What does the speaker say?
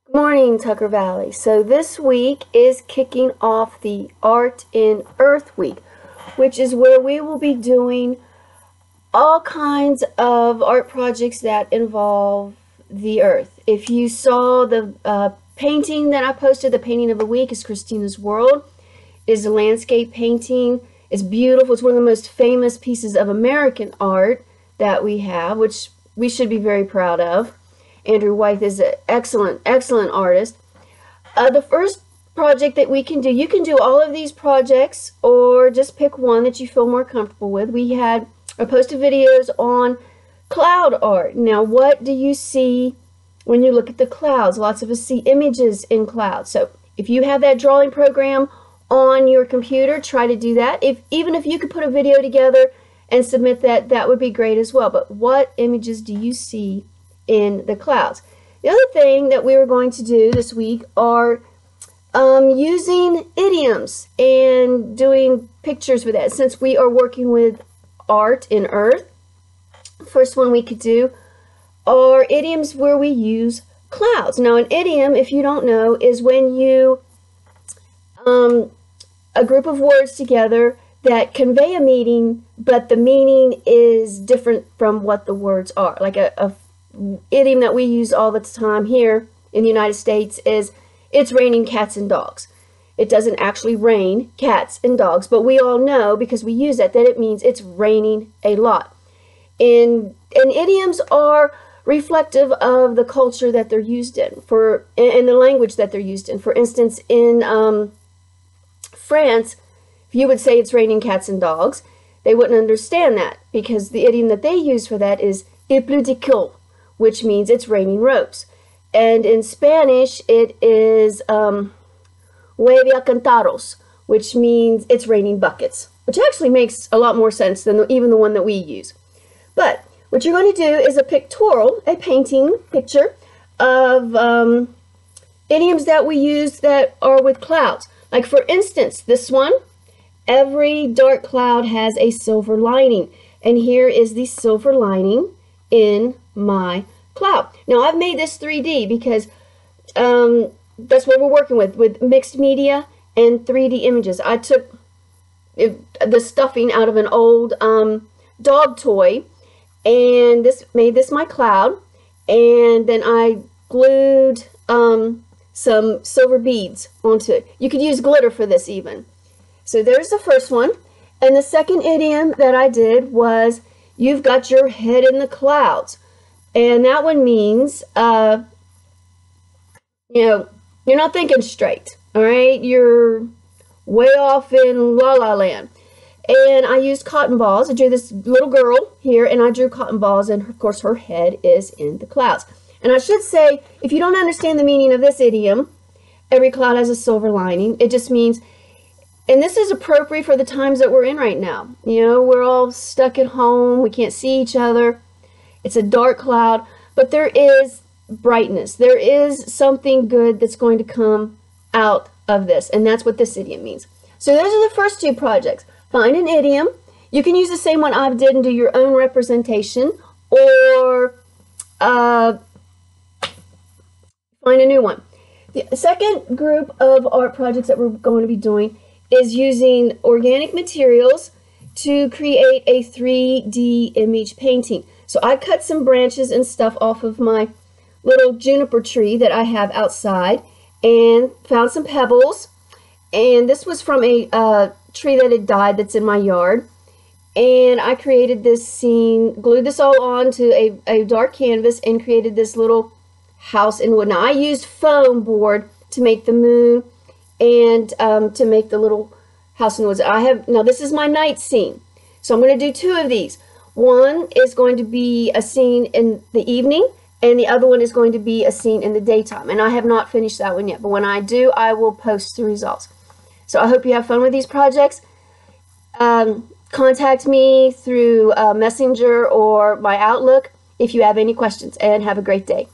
Good morning, Tucker Valley. So this week is kicking off the Art in Earth Week, which is where we will be doing all kinds of art projects that involve the earth. If you saw the painting that I posted, the painting of the week is Christina's World. It is a landscape painting. It's beautiful. It's one of the most famous pieces of American art that we have, which we should be very proud of. Andrew Wyeth is an excellent artist. The first project that we can do, you can do all of these projects or just pick one that you feel more comfortable with. I posted videos on cloud art. Now, what do you see when you look at the clouds? Lots of us see images in clouds. So if you have that drawing program on your computer, try to do that. Even if you could put a video together and submit that, that would be great as well. But what images do you see in the clouds? The other thing that we were going to do this week are using idioms and doing pictures with that. Since we are working with art in earth, first one we could do are idioms where we use clouds. Now, an idiom, if you don't know, is when you a group of words together that convey a meaning, but the meaning is different from what the words are. Like a idiom that we use all the time here in the United States is, it's raining cats and dogs. It doesn't actually rain cats and dogs, but we all know, because we use that it means it's raining a lot. And idioms are reflective of the culture that they're used in, and the language that they're used in. For instance, in France, if you would say it's raining cats and dogs, they wouldn't understand that, because the idiom that they use for that is il pleut des quilles, which means it's raining ropes. And in Spanish, it is llueve a cantaros, which means it's raining buckets, which actually makes a lot more sense than even the one that we use. But what you're going to do is a painting picture of idioms that we use that are with clouds. Like, for instance, this one, every dark cloud has a silver lining. And here is the silver lining in my cloud. Now, I've made this 3D because that's what we're working with mixed media and 3D images. I took the stuffing out of an old dog toy and made this my cloud, and then I glued some silver beads onto it. You could use glitter for this even. So there's the first one. And the second idiom that I did was, you've got your head in the clouds. And that one means, you're not thinking straight, all right? You're way off in La La Land. And I used cotton balls. I drew this little girl here, and I drew cotton balls, and of course her head is in the clouds. And I should say, if you don't understand the meaning of this idiom, every cloud has a silver lining. It just means, and this is appropriate for the times that we're in right now. We're all stuck at home. We can't see each other. It's a dark cloud, but there is brightness. There is something good that's going to come out of this, and that's what this idiom means. So those are the first two projects. Find an idiom. You can use the same one I did and do your own representation, or find a new one. The second group of art projects that we're going to be doing is using organic materials to create a 3D image painting. So I cut some branches and stuff off of my little juniper tree that I have outside and found some pebbles. And this was from a tree that had died that's in my yard. And I created this scene, glued this all onto a dark canvas, and created this little house in wood. Now, I used foam board to make the moon and to make the little house in the woods. Now this is my night scene. So I'm going to do two of these. One is going to be a scene in the evening, and the other one is going to be a scene in the daytime. And I have not finished that one yet, but when I do, I will post the results. So I hope you have fun with these projects. Contact me through Messenger or my Outlook if you have any questions, and have a great day.